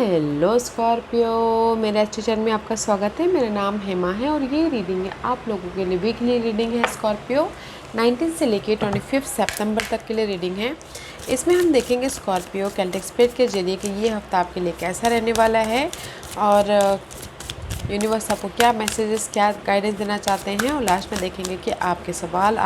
Hello Scorpio, मेरे अच्छे channel में आपका स्वागत है। मेरा नाम हेमा है और ये रीडिंग है आप लोगों के लिए। वीकली रीडिंग है स्कॉर्पियो, 19 से लेके 25 सितंबर तक के लिए रीडिंग है। इसमें हम देखेंगे स्कॉर्पियो कैल्टिक स्पिरिट के जरिए कि ये हफ्ता आपके लिए कैसा रहने वाला है और यूनिवर्स आपको क्या मैसेजेस, क्या गाइडेंस देना चाहते हैं। और लास्ट में देखेंगे कि आपके सवाल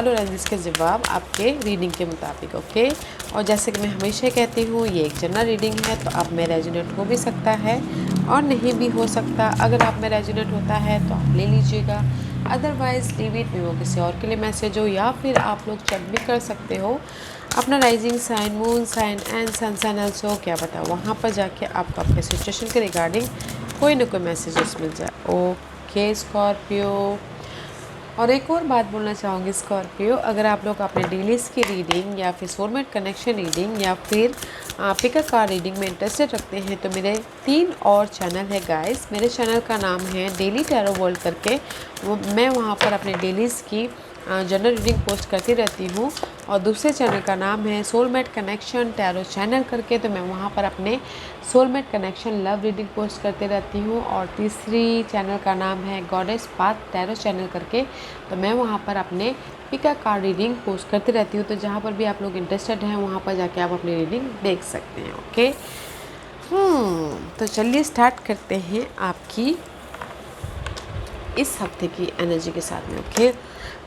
और जिसके जवाब आपके रीडिंग के मुताबिक। ओके, और जैसे कि मैं हमेशा कहती हूँ, ये एक जनरल रीडिंग है, तो आप में रेजोनेट हो भी सकता है और नहीं भी हो सकता। अगर आप में रेजोनेट होता है तो आप ले लीजिएगा, अदरवाइज़ लीव इट, वो किसी और के लिए मैसेज हो। या फिर आप लोग चेक भी कर सकते हो अपना rising sign, moon sign and sun sign also, क्या पता वहाँ पर जाके आपको आपके सिचुएशन के रिगार्डिंग कोई ना कोई मैसेजेस मिल जाए। ओके स्कॉर्पियो, और एक और बात बोलना चाहूँगी स्कॉर्पियो, अगर आप लोग अपने डेलीज़ की रीडिंग या फिर सोलमेट कनेक्शन रीडिंग या फिर पिक अ कार्ड रीडिंग में इंटरेस्टेड रखते हैं तो मेरे 3 और चैनल है गाइस। मेरे चैनल का नाम है डेली टैरो वर्ल्ड करके। मैं वहाँ पर अपने डेलीज़ की जनरल रीडिंग पोस्ट करती रहती हूँ। और दूसरे चैनल का नाम है सोलमेट कनेक्शन टैरो चैनल करके, तो मैं वहाँ पर अपने soulmate connection love reading post करते रहती हूँ। और तीसरी चैनल का नाम है गॉडेस पाथ टैरो चैनल करके, तो मैं वहाँ पर अपने pick a card reading post करती रहती हूँ। तो जहाँ पर भी आप लोग इंटरेस्टेड हैं वहाँ पर जाके आप अपनी रीडिंग देख सकते हैं। ओके, तो चलिए स्टार्ट करते हैं आपकी इस हफ्ते की एनर्जी के साथ में। ओके,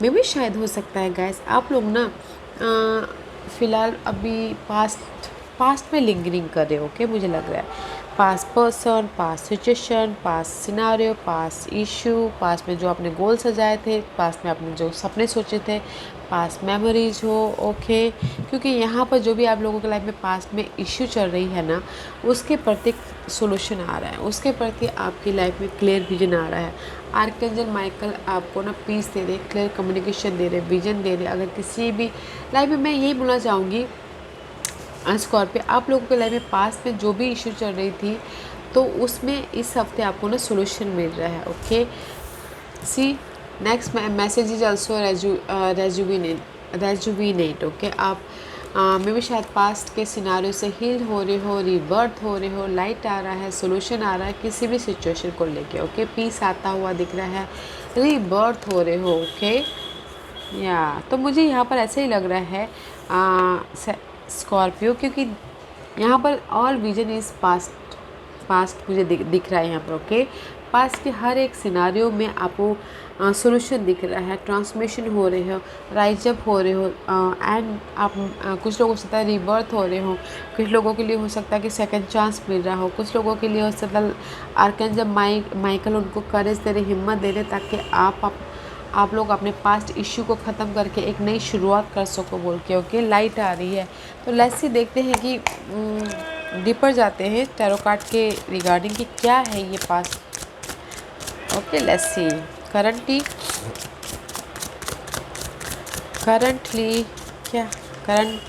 मे भी शायद हो सकता है गाइस आप लोग ना फ़िलहाल अभी पास्ट में लिंगरिंग कर रहे हो। ओके, मुझे लग रहा है past person, past situation, past scenario, past issue, past में जो आपने गोल सजाए थे, पास्ट में आपने जो सपने सोचे थे, पास्ट मेमोरीज हो। ओके, क्योंकि यहाँ पर जो भी आप लोगों के लाइफ में पास्ट में इश्यू चल रही है ना, उसके प्रति सोल्यूशन आ रहा है, उसके प्रति आपकी लाइफ में क्लियर विजन आ रहा है। आर्कएंजल माइकल आपको ना पीस दे रहे, क्लियर कम्युनिकेशन दे रहे, विजन दे रहे। अगर किसी भी लाइफ में, मैं यही बोलना चाहूँगी स्कॉर्पियो, आप लोगों के लाइफ में पास्ट में जो भी इशू चल रही थी तो उसमें इस हफ्ते आपको ना सोल्यूशन मिल रहा है। Okay, see next message is also rejuvenate. Okay, आप मे भी शायद पास्ट के सिनारियो से हील हो रहे हो, रिबर्थ हो रहे हो, लाइट आ रहा है, सोल्यूशन आ रहा है किसी भी सिचुएशन को लेके। ओके, पीस आता हुआ दिख रहा है, रीबर्थ हो रहे हो। ओके, या तो मुझे यहाँ पर ऐसे ही लग रहा है स्कॉर्पियो, क्योंकि यहाँ पर ऑल विजन इज़ पास्ट मुझे दिख रहा है यहाँ पर। ओके, पास्ट के हर एक सिनारियो में आपको सोल्यूशन दिख रहा है, ट्रांसमिशन हो रहे हो, राइज अप हो रहे हो, एंड आप कुछ लोगों से रिबर्थ हो रहे हो। कुछ लोगों के लिए हो सकता है कि सेकंड चांस मिल रहा हो, कुछ लोगों के लिए हो सकता है आर्कएंजल माइकल उनको करेज दे रहे, हिम्मत दे रहे, ताकि आप लोग अपने पास्ट इश्यू को ख़त्म करके एक नई शुरुआत कर सको बोल के। ओके, लाइट आ रही है। तो लेट्स सी, देखते हैं कि डीपर जाते हैं टैरो कार्ड के रिगार्डिंग कि क्या है ये past. Okay, let's see currently क्या current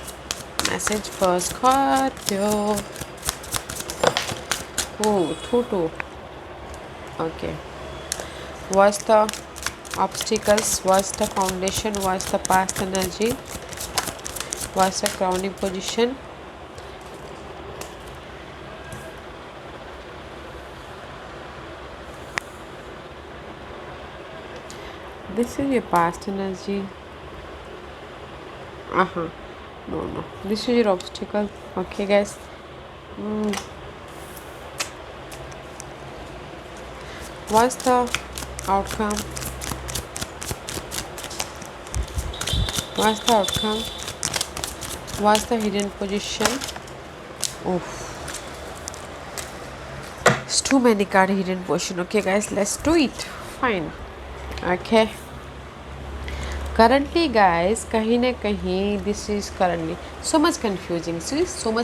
message for Scorpio. Two okay, what's the obstacles, what's the foundation, what's the past energy, what's the crowning position. This is your past energy. No, this is your obstacle. Okay guys, what's the outcome, what's the outcome, what's the hidden position. It's too many card hidden position. Okay guys, let's do it. Fine. Okay, currently guys, कहीं ना कहीं this is currently so much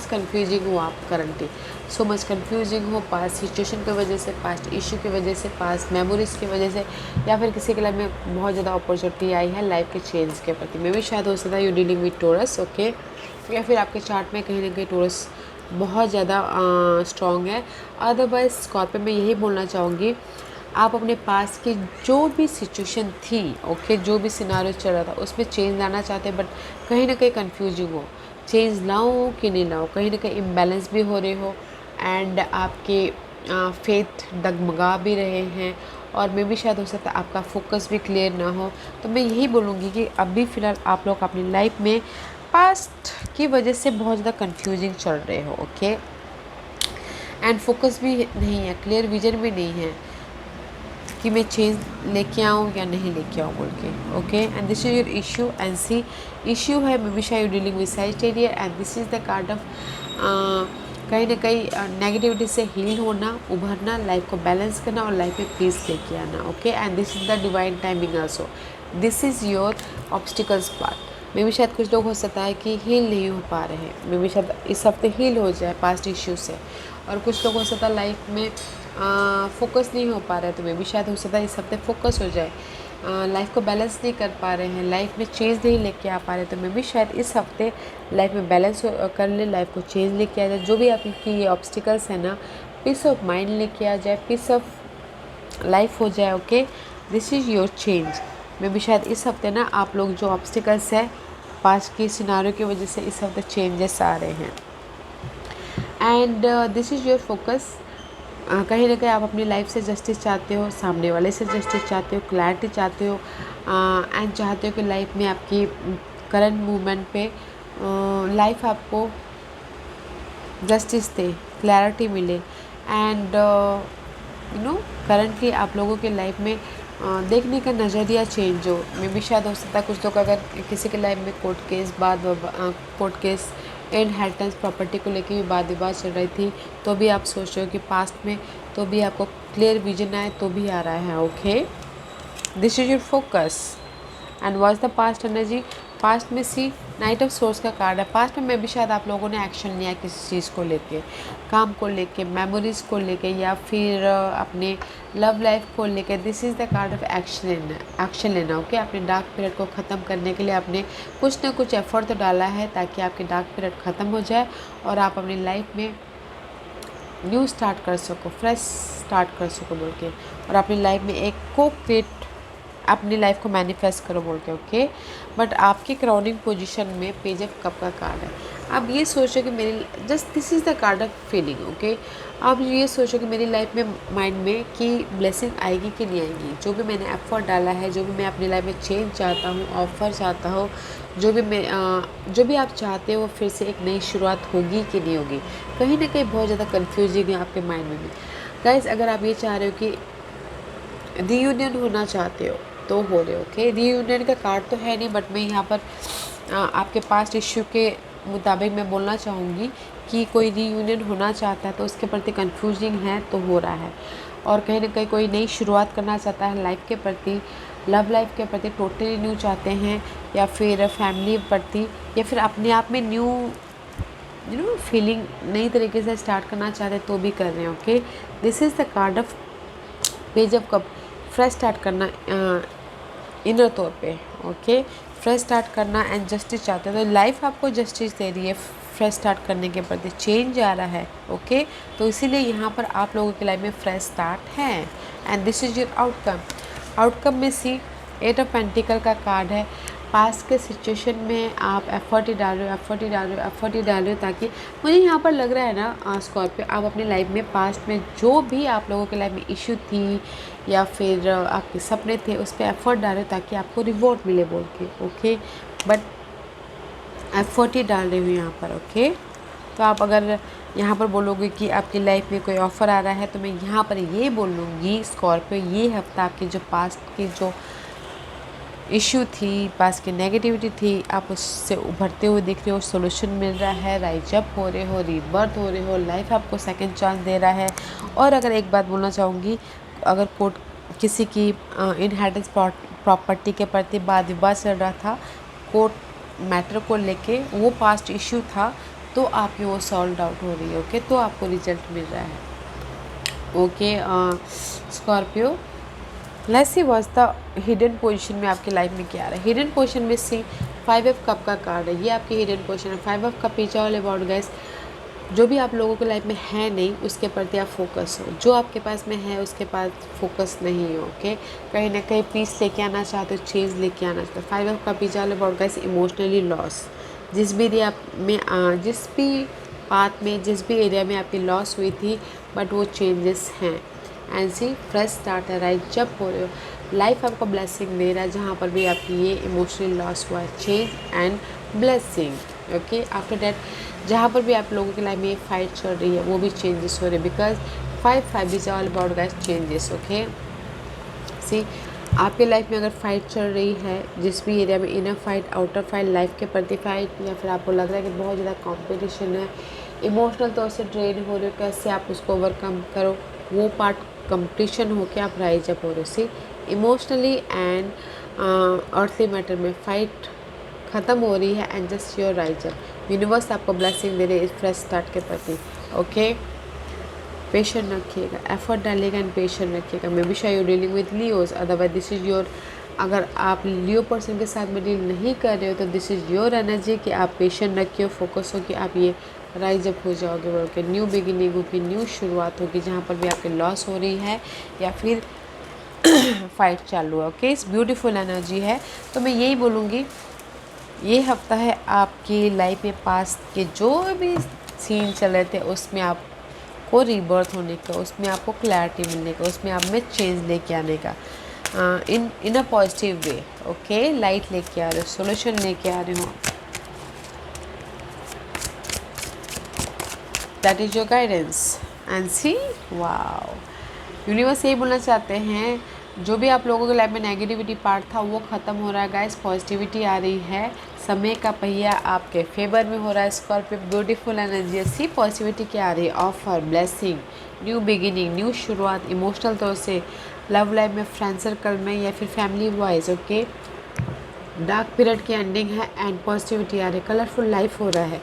confusing हो आप, currently so much confusing हो past situation की वजह से, past issue की वजह से, पास्ट मेमोरीज की वजह से, या फिर किसी के लाइफ में बहुत ज़्यादा अपॉर्चुनिटी आई है लाइफ के चेंज के प्रति। मे भी शायद हो सकता है you dealing with Taurus. Okay, या फिर आपके चार्ट में कहीं ना कहीं टोरस बहुत ज़्यादा स्ट्रॉन्ग है। अदरवाइज स्कॉर्पियो में यही बोलना चाहूँगी, आप अपने पास की जो भी सिचुएशन थी, ओके, जो भी सिनारियो चल रहा था उसमें चेंज लाना चाहते हैं, बट कहीं ना कहीं कंफ्यूजिंग हो। चेंज लाऊं कि नहीं लाऊं, कहीं ना कहीं इम्बैलेंस भी हो रहे हो एंड आपके फेथ डगमगा भी रहे हैं और मे भी शायद हो सकता है आपका फोकस भी क्लियर ना हो। तो मैं यही बोलूँगी कि अभी फ़िलहाल आप लोग अपनी लाइफ में पास्ट की वजह से बहुत ज़्यादा कंफ्यूजिंग चल रहे हो, ओके, एंड फोकस भी नहीं है, क्लियर विजन भी नहीं है कि मैं चेंज लेके आऊँ या नहीं लेके आऊँ बोल के, okay. And this is your issue and see issue है मे बी शायद you dealing with Sagittarius and this is the card of कहीं ना कहीं नेगेटिविटी से हील होना, उभरना, लाइफ को बैलेंस करना और लाइफ में पीस लेके आना, okay. And this is the divine timing also, this is your obstacles part. May be शायद कुछ लोग हो सकता है कि हील नहीं हो पा रहे हैं, मे बी शायद इस हफ्ते हील हो जाए पास्ट इश्यू से, और कुछ लोग हो सकता है लाइफ में फोकस नहीं हो पा रहा है, तो मे बी शायद हो सकता है इस हफ्ते फोकस हो जाए। लाइफ को बैलेंस नहीं कर पा रहे हैं, लाइफ में चेंज नहीं लेके आ पा रहे, तो मे बी शायद इस हफ्ते लाइफ में बैलेंस कर ले, लाइफ को चेंज लेके आ जाए। जो भी आपकी ये ऑब्स्टिकल्स है ना, पीस ऑफ माइंड लेके आ जाए, पीस ऑफ लाइफ हो जाए, okay. This is your change. May be शायद इस हफ्ते ना आप लोग जो ऑब्स्टिकल्स है पास्ट की सिनारियो की वजह से इस हफ्ते चेंजेस आ रहे हैं and this is your focus. कहीं ना कहीं आप अपनी लाइफ से जस्टिस चाहते हो, सामने वाले से जस्टिस चाहते हो, क्लैरिटी चाहते हो एंड चाहते हो कि लाइफ में आपकी करंट मूवमेंट पे लाइफ आपको जस्टिस दे, क्लैरिटी मिले एंड यू नो करंटली आप लोगों के लाइफ में देखने का नज़रिया चेंज हो। मे बी शायद हो सकता है कुछ लोग अगर किसी के लाइफ में कोर्ट केस इनहेरिटेंस प्रॉपर्टी को लेके भी वाद विवाद चल रही थी, तो भी आप सोच रहे हो कि पास्ट में तो भी आपको क्लियर विजन आए, तो भी आ रहा है, okay. This is your focus and was the past energy. Past में सी नाइट ऑफ सोर्स का कार्ड है। पास्ट में भी शायद आप लोगों ने एक्शन लिया किसी चीज़ को लेके, काम को लेके, मेमोरीज़ को लेके, या फिर अपने लव लाइफ को लेके। This is the card of action लेना, ओके। अपने डार्क पीरियड को ख़त्म करने के लिए आपने कुछ ना कुछ एफर्ट तो डाला है ताकि आपके डार्क पीरियड ख़त्म हो जाए और आप अपनी लाइफ में न्यू स्टार्ट कर सको, फ्रेश स्टार्ट कर सको बोल के, और अपनी लाइफ में एक को क्रिएट अपनी लाइफ को मैनिफेस्ट करो बोल के, ओके। बट आपकी क्राउनिंग पोजीशन में पेज ऑफ कप का कार्ड है। आप ये सोचो कि मेरी just this is the card of feeling, okay. आप ये सोचो कि मेरी लाइफ में माइंड में कि ब्लेसिंग आएगी कि नहीं आएगी। जो भी मैंने एफर्ट डाला है, जो भी मैं अपनी लाइफ में चेंज चाहता हूँ, ऑफर चाहता हूँ, जो भी आप चाहते हो, फिर से एक नई शुरुआत होगी कि नहीं होगी। कहीं ना कहीं बहुत ज़्यादा कन्फ्यूजिंग है आपके माइंड में भी गाइज। अगर आप ये चाह रहे हो कि रीयूनियन होना चाहते हो तो हो रहे हो, ओके। रीयूनियन का कार्ड तो है नहीं, बट मैं यहाँ पर आपके पास्ट इश्यू के मुताबिक मैं बोलना चाहूँगी कि कोई रीयूनियन होना चाहता है तो उसके प्रति कंफ्यूजिंग है तो हो रहा है, और कहीं ना कहीं कोई नई शुरुआत करना चाहता है लाइफ के प्रति, लव लाइफ के प्रति टोटली न्यू चाहते हैं, या फिर फैमिली प्रति, या फिर अपने आप में न्यू फीलिंग नई तरीके से स्टार्ट करना चाहते हैं तो भी कर रहे हैं, okay. This is the card of page of cup. Fresh start करना इनर तौर पे, ओके। फ्रेश स्टार्ट करना एंड जस्टिस चाहते हैं तो लाइफ आपको जस्टिस दे रही है, फ्रेश स्टार्ट करने के प्रति चेंज आ रहा है, ओके। तो इसीलिए यहाँ पर आप लोगों की लाइफ में फ्रेश स्टार्ट है and this is your outcome. Outcome में सी 8 ऑफ पेंटिकल का कार्ड है। पास के सिचुएशन में आप एफर्ट ही डाल रहे हो ताकि मुझे यहाँ पर लग रहा है ना स्कॉर्पियो, आप अपनी लाइफ में पास्ट में जो भी आप लोगों के लाइफ में इशू थी या फिर आपके सपने थे उस पर एफर्ट डालो ताकि आपको रिवॉर्ड मिले बोल के, ओके। बट एफर्ट ही डाल रही हूँ यहाँ पर, ओके। तो आप अगर यहाँ पर बोलोगे कि आपकी लाइफ में कोई ऑफ़र आ रहा है तो मैं यहाँ पर ये बोलूँगी स्कॉर्पियो, ये हफ्ता आपकी जो पास्ट की जो इशू थी, पास की नेगेटिविटी थी, आप उससे उभरते हुए दिख रहे हो, सोल्यूशन मिल रहा है, राइज अप हो रहे हो, रीबर्थ हो रहे हो, लाइफ आपको सेकंड चांस दे रहा है। और अगर एक बात बोलना चाहूँगी, अगर कोर्ट किसी की इनहेरिटेंस प्रॉपर्टी के प्रति वाद विवाद चल रहा था, कोर्ट मैटर को लेके वो पास्ट इशू था, तो आपकी वो सॉल्व आउट हो रही है, ओके। तो आपको रिजल्ट मिल रहा है, okay. Scorpio, let's see what's the hidden position में आपकी लाइफ में क्या आ रहा है। हिडन पोजीशन में सी 5 ऑफ कप का कार्ड है, ये आपकी हिडन पोजीशन है। 5 of cup is all about guys, जो भी आप लोगों की लाइफ में है नहीं उसके प्रति आप फोकस हो, जो आपके पास में है उसके पास फोकस नहीं हो, ओके। कहीं ना कहीं पीस लेके आना चाहते हो, चेंज लेके आना चाहते हो। 5 of cup is all about guys emotionally loss, जिस भी एरिया में जिस भी पाथ में, जिस भी एरिया में आपकी लॉस हुई थी, बट वो चेंजेस हैं। एंड सी फ्रेश स्टार्ट है, राइट जब हो रहे हो, लाइफ आपको ब्लेसिंग दे रहा है जहाँ पर भी आपकी ये इमोशनल लॉस हुआ है, change and blessing. Okay, after that जहाँ पर भी आप लोगों की लाइफ में ये फाइट चल रही है वो भी चेंजेस हो रहे हैं, because 5 is all about guys changes. Okay, see आपके लाइफ में अगर फाइट चल रही है जिस भी एरिया में, inner fight, outer fight, life के प्रति फाइट, या फिर आपको लग रहा है कि बहुत ज़्यादा कंपटीशन है, इमोशनल तौर से ड्रेन हो रहे हो, कैसे आप उसको ओवरकम करो, वो पार्ट कंपटीशन होके आप राइज अप हो रहे हो। सी इमोशनली एंड अर्थली मैटर में फाइट ख़त्म हो रही है and just your rise up. Universe आपको ब्लेसिंग दे रही है इस फ्रेश स्टार्ट के प्रति। ओके, पेशेंट रखिएगा, एफर्ट डालिएगा एंड पेशेंट रखिएगा। मे बी शायद you dealing with Leos, otherwise this is your, अगर आप लियो पर्सन के साथ में डील नहीं कर रहे हो तो दिस इज़ योर एनर्जी कि आप पेशेंट रखिए, फोकस हो कि आप ये राइज अप हो जाओगे, बोल के न्यू बिगिनिंग होगी, न्यू शुरुआत होगी जहाँ पर भी आपकी लॉस हो रही है या फिर फाइट चालू है। ओके, इस ब्यूटीफुल एनर्जी है। तो मैं यही बोलूँगी, ये हफ्ता है आपकी लाइफ में पास्ट के जो भी सीन चल रहे थे उसमें आपको रीबर्थ होने का, उसमें आपको क्लैरिटी मिलने का, उसमें आप में चेंज लेके आने का, in a positive way. Okay, light लेके आ रहे हो, सोल्यूशन लेके आ रहे हो, that is your guidance. And see wow, universe यही बोलना चाहते हैं, जो भी आप लोगों के लाइफ में नेगेटिविटी पार्ट था वो ख़त्म हो रहा है गाइस, पॉजिटिविटी आ रही है, समय का पहिया आपके फेवर में हो रहा है। स्कॉर्पियो ब्यूटीफुल एनर्जी, सी पॉजिटिविटी क्या आ रही है, offer, blessing, new beginning, new शुरुआत, इमोशनल तौर से, लव लाइफ में, फ्रेंड सर्कल में या फिर family wise. Okay, dark period की एंडिंग है एंड पॉजिटिविटी आ रही है, कलरफुल लाइफ हो रहा है।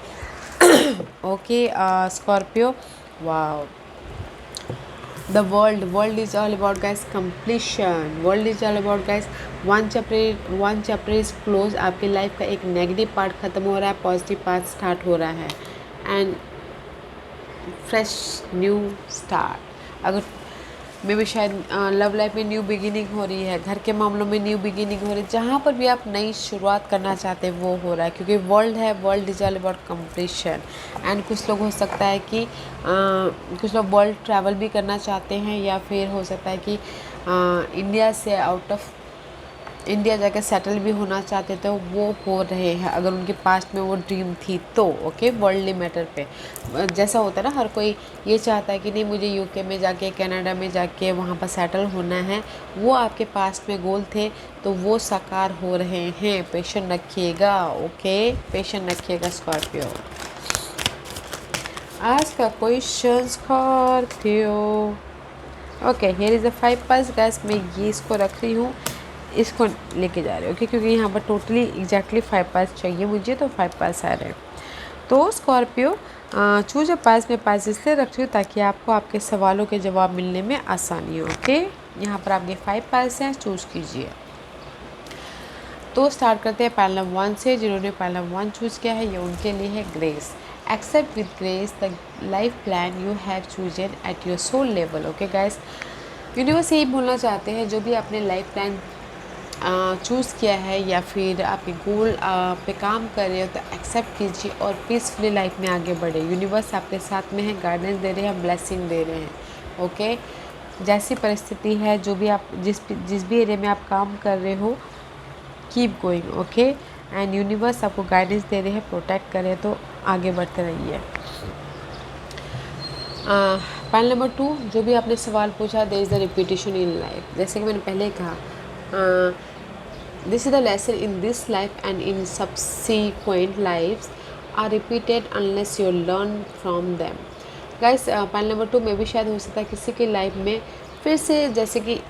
Okay Scorpio, wow, the world is all about guys completion, world is all about guys one chapter is close, आपकी लाइफ का एक नेगेटिव पार्ट ख़त्म हो रहा है, पॉजिटिव पार्ट स्टार्ट हो रहा है एंड फ्रेश न्यू स्टार्ट। अगर मे भी शायद लव लाइफ में न्यू बिगिनिंग हो रही है, घर के मामलों में न्यू बिगिनिंग हो रही है, जहाँ पर भी आप नई शुरुआत करना चाहते हैं वो हो रहा है, क्योंकि वर्ल्ड है, world is all about completion. And कुछ लोग हो सकता है कि कुछ लोग वर्ल्ड ट्रैवल भी करना चाहते हैं, या फिर हो सकता है कि इंडिया से आउट ऑफ इंडिया जाकर सेटल भी होना चाहते थे, वो हो रहे हैं अगर उनके पास्ट में वो ड्रीम थी तो। ओके, वर्ल्डली मैटर पे जैसा होता है ना, हर कोई ये चाहता है कि नहीं मुझे यूके में जाके, कनाडा में जाके वहाँ पर सेटल होना है, वो आपके पास्ट में गोल थे तो वो साकार हो रहे हैं। पेशेंट रखिएगा। ओके, पेशेंट रखिएगा स्कॉर्पियो। आज का question Scorpio. Okay, here is the 5 pass guys, मैं ये इसको रख रही हूँ, इसको लेके जा रहे हो, ओके, क्योंकि यहाँ पर टोटली एग्जैक्टली 5 पास चाहिए मुझे, तो 5 पास आ रहे हैं। तो स्कॉर्पियो चूज अ पास, में पास इसलिए रख रही हूँ ताकि आपको आपके सवालों के जवाब मिलने में आसानी हो। ओके, यहाँ पर आपके 5 पास हैं, चूज कीजिए। तो स्टार्ट करते हैं पैनल 1 से। जिन्होंने पैनल 1 चूज़ किया है ये उनके लिए है grace. Accept with grace the life plan you have chosen at your soul level. Okay guys, universe यही बोलना चाहते हैं, जो भी आपने लाइफ प्लान चूज़ किया है या फिर आपके गोल पे काम कर रहे हो तो एक्सेप्ट कीजिए और पीसफुली लाइफ में आगे बढ़े। यूनिवर्स आपके साथ में है, गाइडेंस दे रहे हैं, ब्लेसिंग दे रहे हैं। ओके, जैसी परिस्थिति है, जो भी आप जिस भी एरिया में आप काम कर रहे हो, keep going. Okay, and universe आपको गाइडेंस दे रहे हैं, प्रोटेक्ट करे, तो आगे बढ़ते रहिए। पैनल नंबर 2, जो भी आपने सवाल पूछा, there is the repetition in life. जैसे कि मैंने पहले कहा, this is the lesson in this life and in subsequent lifes are repeated unless you learn from them. Guys, panel number 2 में भी शायद हो सकता है किसी की लाइफ में फिर से, जैसे कि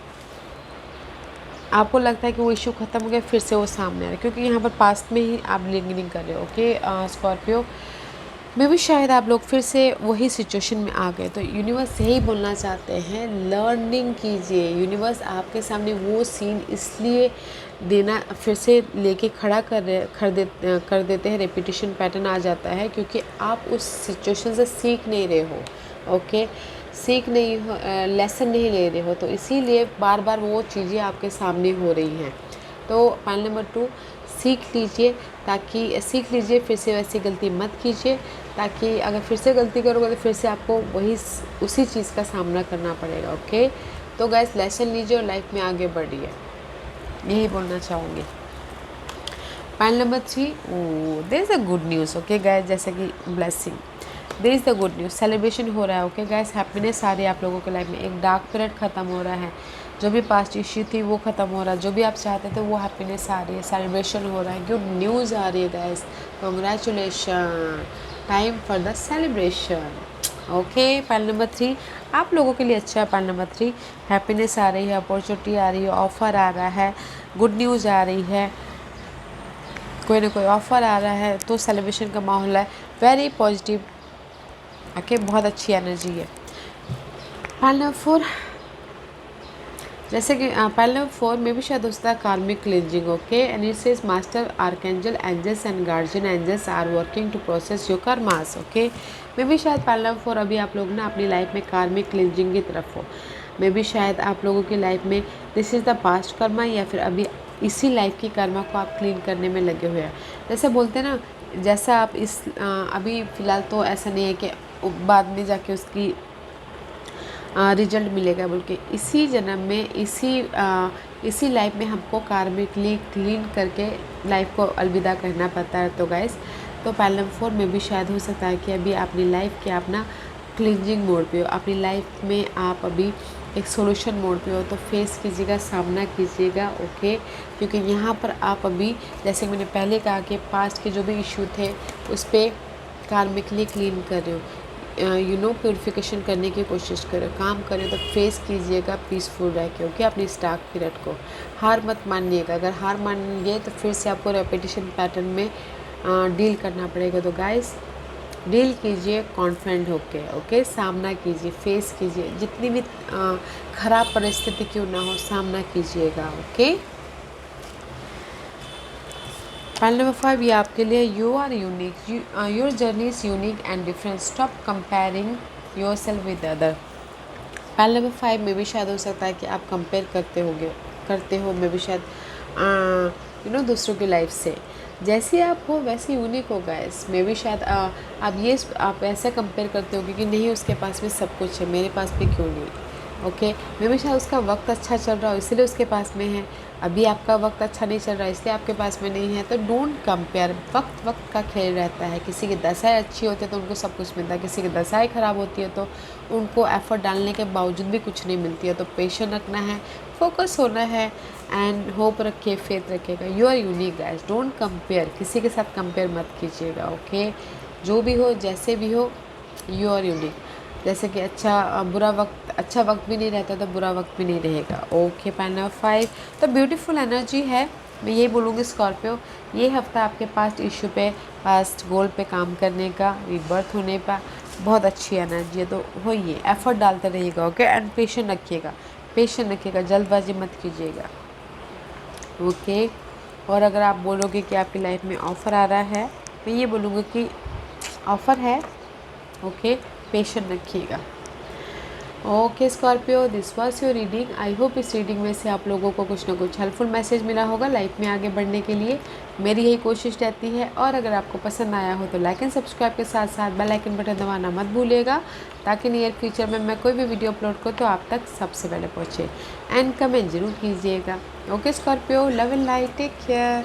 आपको लगता है कि वो इशू ख़त्म हो गया, फिर से वो सामने आ रहा है, क्योंकि यहाँ पर पास्ट में ही आप लिंकिंग कर रहे हो। ओके स्कॉर्पियो, में भी शायद आप लोग फिर से वही सिचुएशन में आ गए, तो यूनिवर्स यही बोलना चाहते हैं, लर्निंग कीजिए। यूनिवर्स आपके सामने वो सीन इसलिए देना फिर से लेके खड़ा कर देते हैं, रेपिटेशन पैटर्न आ जाता है, क्योंकि आप उस सिचुएशन से सीख नहीं रहे हो। ओके, सीख नहीं हो, लेसन नहीं ले रहे हो, तो इसीलिए बार बार वो चीज़ें आपके सामने हो रही हैं। तो पैनल नंबर 2, सीख लीजिए, फिर से वैसी गलती मत कीजिए, ताकि अगर फिर से गलती करोगे तो फिर से आपको उसी चीज़ का सामना करना पड़ेगा। ओके, तो गाइस लेसन लीजिए और लाइफ में आगे बढ़िए, यही बोलना चाहूँगी। Point number 3, there is a good news. Okay guys, जैसे कि blessing, there is the good news, celebration हो रहा है। ओके गाइस, हैप्पीनेस आ रही है आप लोगों के लाइफ में, एक डार्क पीरियड ख़त्म हो रहा है, जो भी पास्ट इश्यू थी वो ख़त्म हो रहा है, जो भी आप चाहते थे वो हैप्पीनेस आ रही है, सेलिब्रेशन हो रहा है, गुड न्यूज़ आ रही है guys, congratulation, time for the celebration. Okay, point number 3 आप लोगों के लिए अच्छा है। पॉइंट नंबर 3, हैप्पीनेस आ रही है, अपॉर्चुनिटी आ रही है, ऑफ़र आ रहा है, गुड न्यूज़ आ रही है, कोई ना कोई ऑफ़र आ रहा है, तो सेलिब्रेशन का माहौल है, वेरी पॉजिटिव। ओके, बहुत अच्छी एनर्जी है। पॉइंट नंबर 4, जैसे कि पॉइंट नंबर 4 में भी शायद होता है karmic cleansing. Okay, and it says master archangel angels and guardian angels are working to process your karmas. Okay, मे भी शायद पॉइंट नंबर 4 अभी आप लोग ना अपनी लाइफ में कार्मिक क्लिनजिंग की तरफ हो, मे भी शायद आप लोगों की लाइफ में this is the past Karma, या फिर अभी इसी लाइफ की कर्मा को आप क्लीन करने में लगे हुए हैं। जैसे बोलते हैं ना, जैसा आप अभी फ़िलहाल तो ऐसा नहीं है कि बाद में जाके उसकी रिजल्ट मिलेगा, बोल के इसी जन्म में इसी लाइफ में हमको कार्मिकली क्लीन करके लाइफ को अलविदा कहना पड़ता है। तो गाइस, तो पॉइंट नंबर 4 में भी शायद हो सकता है कि अभी अपनी लाइफ के आप ना क्लींजिंग मोड पे हो, अपनी लाइफ में आप अभी एक सॉल्यूशन मोड पे हो, तो फेस कीजिएगा, सामना कीजिएगा। ओके, क्योंकि यहाँ पर आप अभी, जैसे मैंने पहले कहा कि पास्ट के जो भी इशू थे उस पर कार्मिकली क्लीन कर रहे हो, प्योरीफिकेशन करने की कोशिश करो, काम करें, तो फेस कीजिएगा पीसफुल रह के। ओके, अपनी स्टार्क पीरियड को हार मत मानिएगा, अगर हार मानिए तो फिर से आपको रेपिटेशन पैटर्न में डील करना पड़ेगा। तो गाइस, डील कीजिए कॉन्फिडेंट होके। ओके, सामना कीजिए, फेस कीजिए, जितनी भी खराब परिस्थिति क्यों ना हो, सामना कीजिएगा। ओके, पॉइंट नंबर 5 ये आपके लिए, you are unique, your journey is unique and different, stop comparing yourself with other. Point number 5 में भी शायद हो सकता है कि आप कंपेयर करते हो मे भी शायद दूसरों की लाइफ से, जैसे आप हो वैसे यूनिक हो गाइस। मे भी शायद आप ऐसा कंपेयर करते हो कि नहीं उसके पास में सब कुछ है, मेरे पास भी क्यों नहीं। ओके, मे भी शायद उसका वक्त अच्छा चल रहा हो इसलिए उसके पास में है, अभी आपका वक्त अच्छा नहीं चल रहा है इसलिए आपके पास में नहीं है। तो डोंट कंपेयर, वक्त का खेल रहता है, किसी की दशाएं अच्छी होती है तो उनको सब कुछ मिलता है, किसी की दशाएं ख़राब होती है तो उनको एफर्ट डालने के बावजूद भी कुछ नहीं मिलती है। तो पेशेंस रखना है, फोकस होना है एंड होप रखिए, फेथ रखिएगा। You are unique guys, don't compare, किसी के साथ कंपेयर मत कीजिएगा। ओके, जो भी हो जैसे भी हो, यू आर यूनिक। जैसे कि अच्छा वक्त भी नहीं रहता तो बुरा वक्त भी नहीं रहेगा। ओके, पॉइंट नंबर 5, तो ब्यूटीफुल एनर्जी है, मैं ये बोलूँगी स्कॉर्पियो, ये हफ्ता आपके पास्ट इशू पे, पास्ट गोल पे काम करने का, रीबर्थ होने का बहुत अच्छी एनर्जी है। तो होइए, एफर्ट डालते रहिएगा। ओके, एंड पेशेंस रखिएगा, जल्दबाजी मत कीजिएगा। ओके, और अगर आप बोलोगे कि आपकी लाइफ में ऑफ़र आ रहा है, मैं ये बोलूँगी कि ऑफ़र है। ओके, पेशेंस रखिएगा। Okay Scorpio, this was your reading. I hope इस रीडिंग में से आप लोगों को कुछ ना कुछ हेल्पफुल मैसेज मिला होगा लाइफ में आगे बढ़ने के लिए, मेरी यही कोशिश रहती है। और अगर आपको पसंद आया हो तो लाइक एंड सब्सक्राइब के साथ साथ बेल आइकन बटन दबाना मत भूलिएगा, ताकि नियर फ्यूचर में मैं कोई भी वीडियो अपलोड करूँ तो आप तक सबसे पहले पहुँचे। एंड कमेंट जरूर कीजिएगा। Okay Scorpio, love and light, take care.